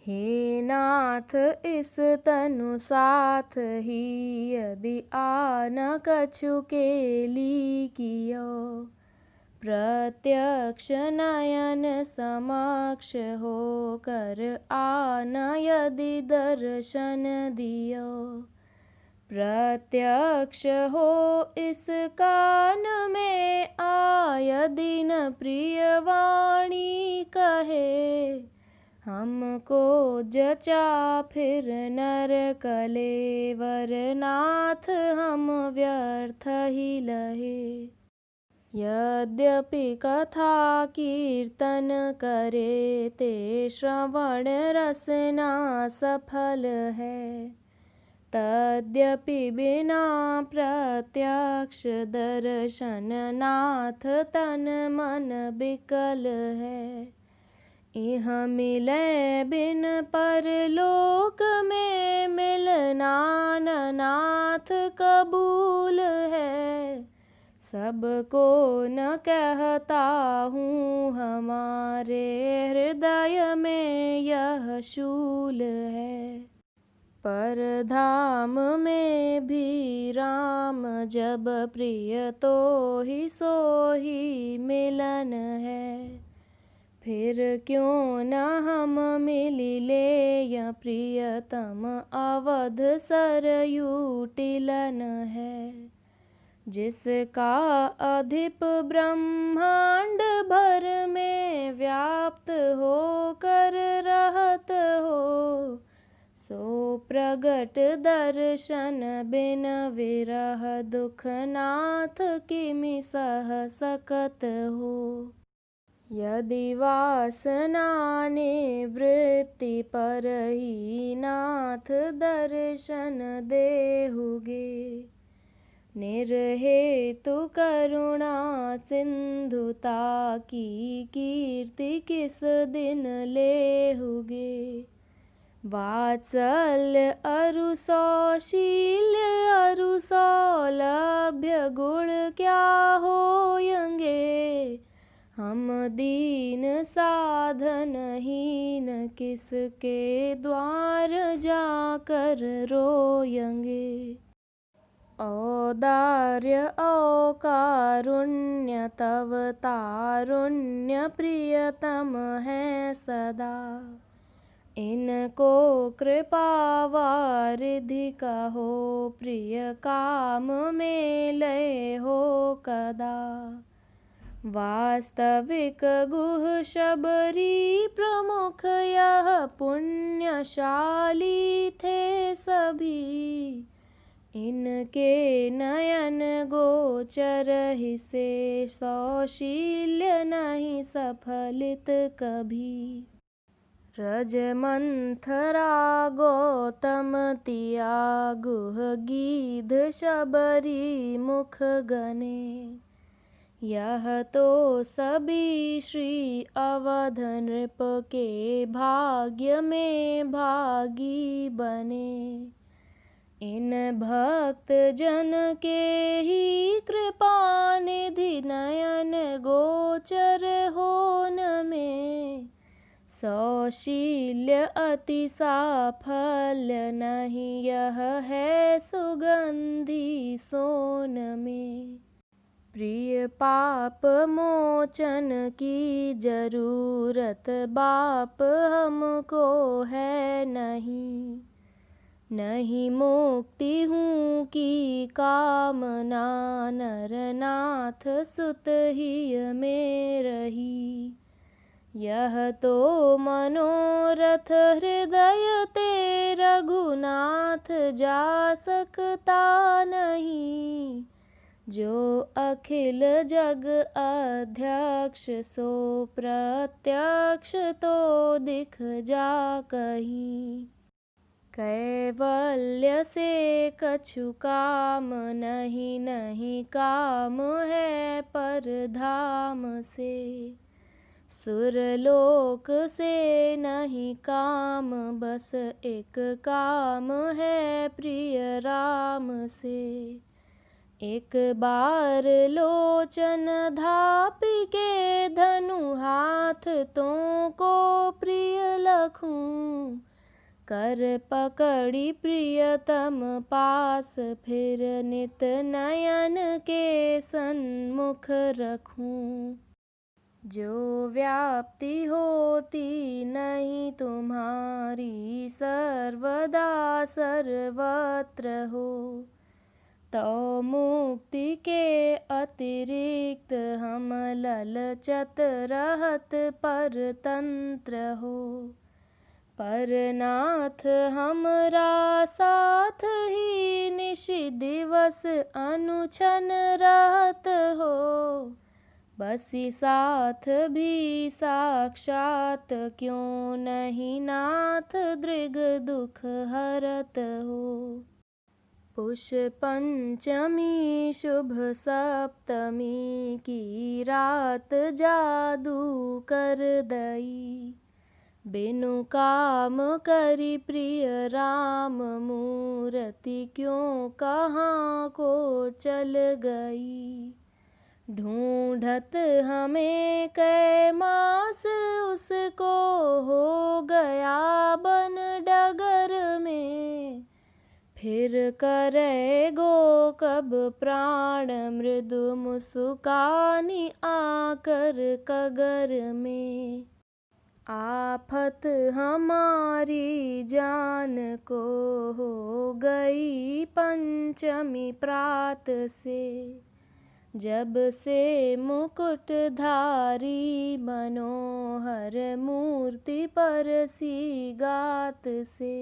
हे नाथ इस तनु साथ ही यदि आन कछु केली कियो। प्रत्यक्ष नयन समक्ष हो कर आन यदि दर्शन दियो। प्रत्यक्ष हो इस कान में आयदि न प्रिय वाणी कहे। हमको जचा फिर नर कलेवर नाथ हम व्यर्थ ही लहे। यद्यपि कथा कीर्तन करे ते श्रवण रसना सफल है। तद्यपि बिना प्रत्यक्ष दर्शन नाथ तन मन बिकल है। इह मिले बिन परलोक में मिलना न नाथ कबूल है। सबको न कहता हूँ हमारे हृदय में यह शूल है। पर धाम में भी राम जब प्रिय तो ही सो ही मिलन है। फिर क्यों न हम मिल ले या प्रियतम अवध सरयू टिलन है। जिसका अधिप ब्रह्मांड भर में व्याप्त होकर रहत हो। सो प्रगट दर्शन बिन विरह दुख नाथ किमि सह सकत हो। यदि वासना निवृत्ति पर ही नाथ दर्शन देहुगे। निर्हेतु करुणा सिंधुता की कीर्ति किस दिन लेहुगे। वात्सल्य अरु सौशील्य अरु सौलभ्य गुण क्या होयंगे। हम दीन साधन हीन किसके द्वार जाकर रोयंगे। औदार्य औ कारुण्य तव तारुण्य प्रियतम है सदा। इनको कृपा वारिधि कहो प्रिय काम में लय हो कदा। वास्तविक गुह शबरी प्रमुख यह पुण्यशाली थे सभी। इनके नयन गोचर ही से सौशील्य नहीं सफलित कभी। रजमंथरा गौतम तिया गुह गीध शबरी मुख गने। यह तो सभी श्री अवध नृप के भाग्य में भागी बने। इन भक्त जन के ही कृपा निधि नयन गोचर होन में। सौशील्य अति साफल्य नहीं यह है सुगंधी सोन में। प्रिय पाप मोचन की जरूरत बाप हमको है नहीं। नहीं मुक्ति हूँ की कामना नरनाथ सुत ही में रही। यह तो मनोरथ हृदय ते रघुनाथ जा सकता नहीं। जो अखिल जग अध्यक्ष सो प्रत्यक्ष तो दिख जा कहीं। कैवल्य से कछु काम नहीं नहीं काम है पर धाम से। सुरलोक से नहीं काम बस एक काम है प्रिय राम से। एक बार लोचन धापी के धनु हाथ तो को प्रिय लखूं, कर पकड़ी प्रियतम पास फिर नित नयन के सन्मुख रखूं। जो व्याप्ति होती नहीं तुम्हारी सर्वदा सर्वत्र हो, तो मुक्ति के अतिरिक्त हम ललचत रहत परतंत्र हो। पर नाथ हमरा साथ ही निश दिवस अनुछन रहत हो, बसी साथ भी साक्षात क्यों नहीं नाथ दृग दुख हरत हो। पुष पंचमी शुभ सप्तमी की रात जादू कर दई, बिनु काम करी प्रिय राम मूर्ति क्यों कहाँ को चल गई। ढूंढत हमें कै मास उसको हो गया बन डगर में, फिर करेगो कब प्राण मृदु मुस्कानी आकर कगर में। आफत हमारी जान को हो गई पंचमी प्रात से, जब से मुकुटधारी मनोहर मूर्ति परसी गात से।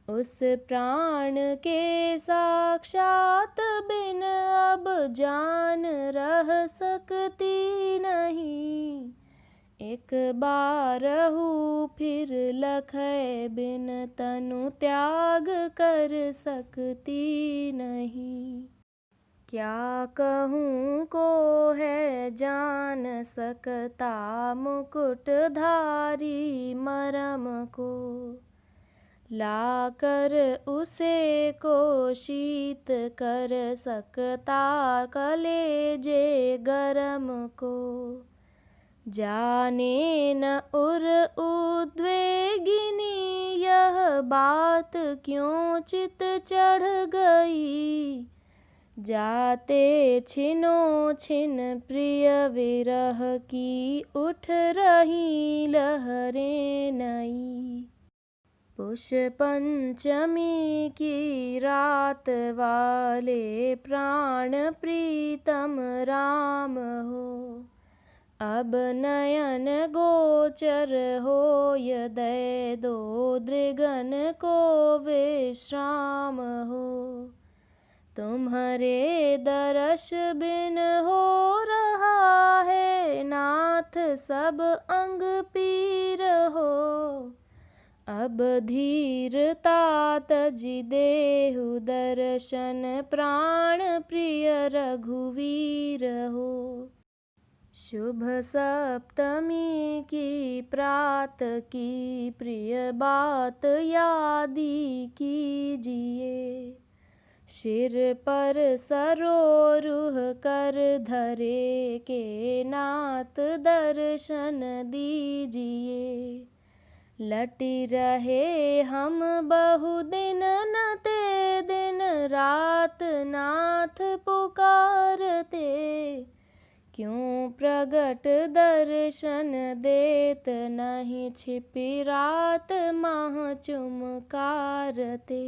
उस प्राण के साक्षात बिन अब जान रह सकती नहीं, एक बारहु फिर लखै बिन तनु त्याग कर सकती नहीं। क्या कहूँ को है जान सकता मुकुटधारी मरम को, लाकर उसे को शीत कर सकता कलेजे गरम को। जाने न उर उद्वेगिनी यह बात क्यों चित चढ़ गई, जाते छिनो छिन प्रिय विरह की उठ रही लहरें नई। पुष पंचमी की रात वाले प्राण प्रीतम राम हो, अब नयन गोचर हो यदय दो दृगन को विश्राम हो। तुम्हारे दर्श बिन हो रहा है नाथ सब अंग पीर हो, अब धीरता तजि देहु दर्शन प्राण प्रिय रघुवीर हो। शुभ सप्तमी की प्रात की प्रिय बात यादी कीजिए, सिर पर सरोरुह कर धरे के नाथ दर्शन दीजिए। लटी रहे हम बहु दिन न ते दिन रात नाथ पुकारते, क्यों प्रगट दर्शन देत नहीं छिपी रात माह चुमकारते।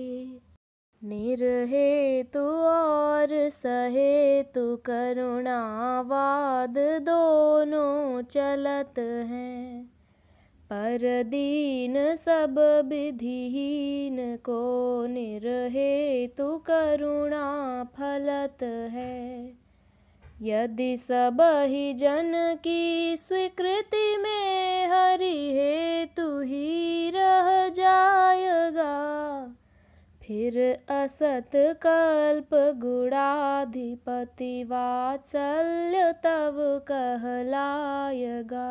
निर्हेतु और सहेतु करुणावाद दोनों चलत हैं, पर दीन सब विधिहीन को निर्हेतु करुणा फलत है। यदि सब ही जन की स्वीकृति में हरि हेतु ही रह जाएगा, फिर असत कल्प गुणाधिपति वात्सल्य तब कहलाएगा।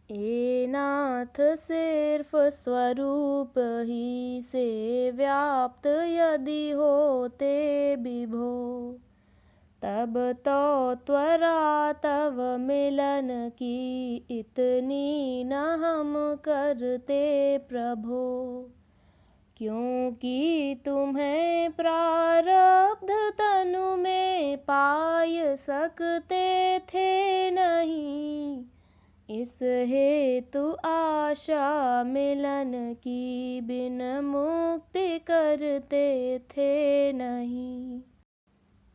ए नाथ सिर्फ स्वरूप ही से व्याप्त यदि होते विभो, तब तो त्वरा तव मिलन की इतनी न हम करते प्रभो। क्योंकि तुम्हें प्रारब्ध तनु में पाय सकते थे नहीं, इस हेतु आशा मिलन की बिन मुक्ति करते थे नहीं।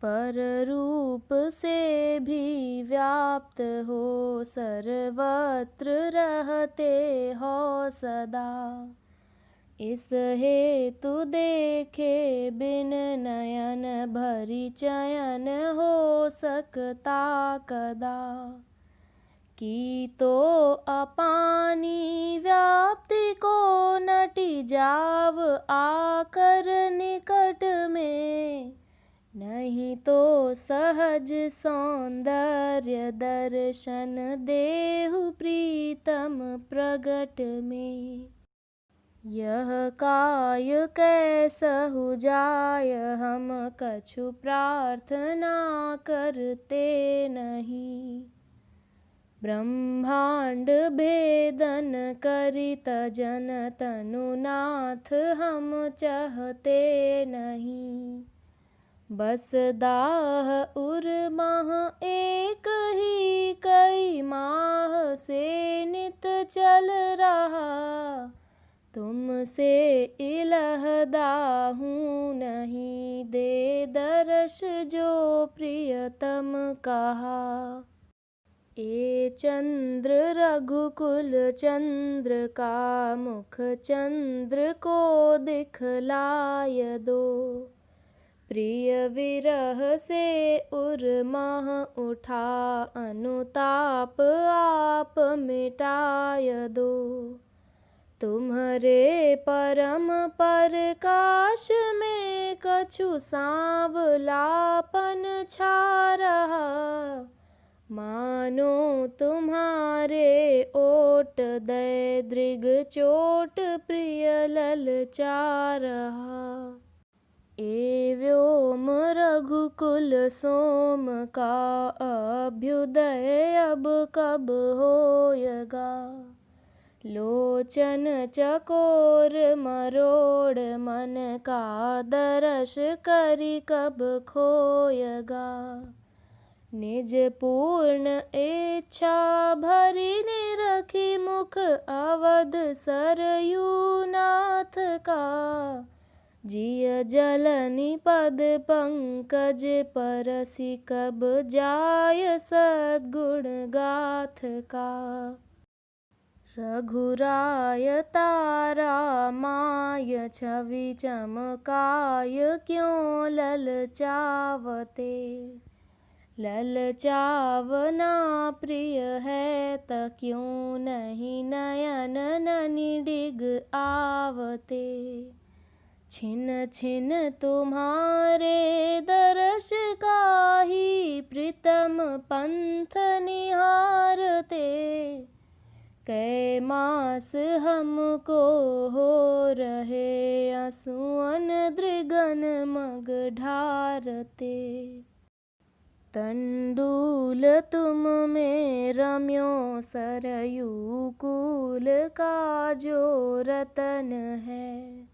पर रूप से भी व्याप्त हो सर्वत्र रहते हो सदा, इस हेतु देखे बिन नयन भरि चयन हो सकता कदा। की तो अपानी व्याप्ति को नटी जाव आकर निकट में, नहीं तो सहज सौंदर्य दर्शन देहु प्रीतम प्रगट में। यह काय कैसहु जाय हम कछु प्रार्थना करते नहीं, ब्रह्मांड भेदन करित जन तनुनाथ हम चाहते नहीं। बस दाह उर माह एक ही कई माह से नित चल रहा, तुमसे इलह दाहूँ नहीं दे दर्श जो प्रियतम कहा। ए चंद्र रघुकुल चंद्र का मुख चंद्र को दिखलाय दो, प्रिय विरह से उर्माह उठा अनुताप आप मिटाय दो। तुम्हारे परम प्रकाश में कछु सांवलापन छा रहा, मानो तुम्हारे ओट दय दृग चोट प्रिय ललचा रहा। ए व्योम रघुकुल सोम का अभ्युदय अब कब होयगा, लोचन चकोर मरोड़ मन का दर्श करी कब खोयगा। निज पूर्ण इच्छा भरी निरखी मुख अवध सरयू नाथ का, जिय जलनि पद पंकज परसि कब जाय सद्गुण गाथ का। रघुराय तारा माय छवि चमकाय क्यों ललचावते, ललचावना प्रिय है त क्यों नहीं नयन ननि डिग आवते। छिन छिन तुम्हारे दर्श का ही प्रीतम पंथ निहारते, कै मास हमको हो रहे आंसुअन दृगन मग ढारते। तंडुल तुम में रम्यो सरयू कूल का जो रतन है,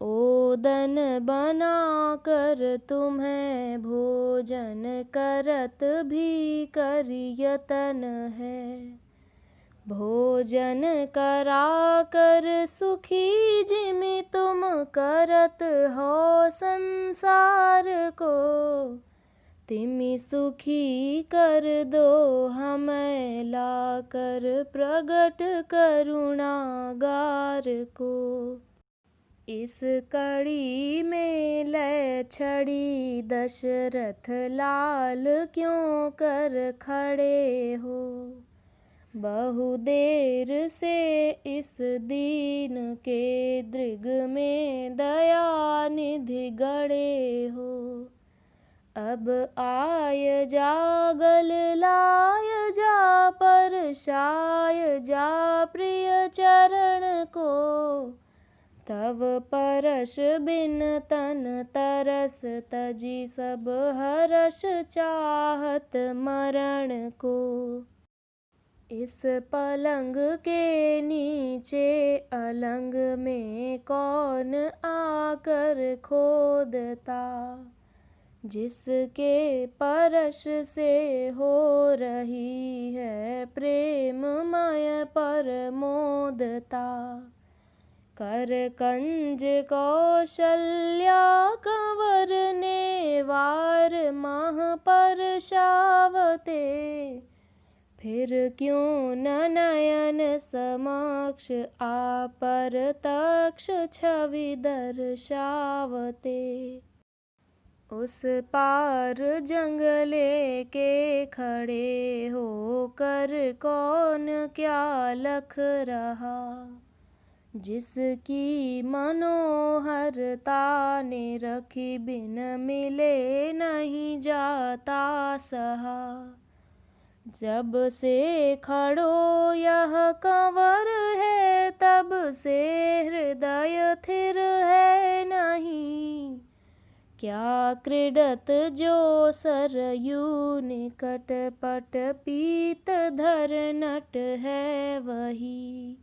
ओदन बना कर तुम्हें भोजन करत भी करियतन है। भोजन करा कर सुखी जिमि तुम करत हो संसार को, तिमि सुखी कर दो हमें लाकर प्रगट करुणागार को। इस कड़ी में लय छड़ी दशरथ लाल क्यों कर खड़े हो, बहु देर से इस दीन के दृग में दया निधि गड़े हो। अब आय जागल लाय जा परशाय जा प्रिय चरण को। तव परश बिन तन तरस तजी सब हर्ष चाहत मरण को। इस पलंग के नीचे अलंग में कौन आकर खोदता। जिसके परश से हो रही है प्रेममय परमोदता। कर कंज कौशल्या कंवर ने वार मह परशावते। फिर क्यों न नयन समक्ष आपर तक्ष छवि दर्शावते। उस पार जंगले के खड़े होकर कौन क्या लख रहा। जिसकी मनोहरता ने रखी बिन मिले नहीं जाता सहा। जब से खड़ो यह कंवर है तब से हृदय थिर है नहीं। क्या क्रीडत जो सरयू निकट पट पीत धर नट है वही।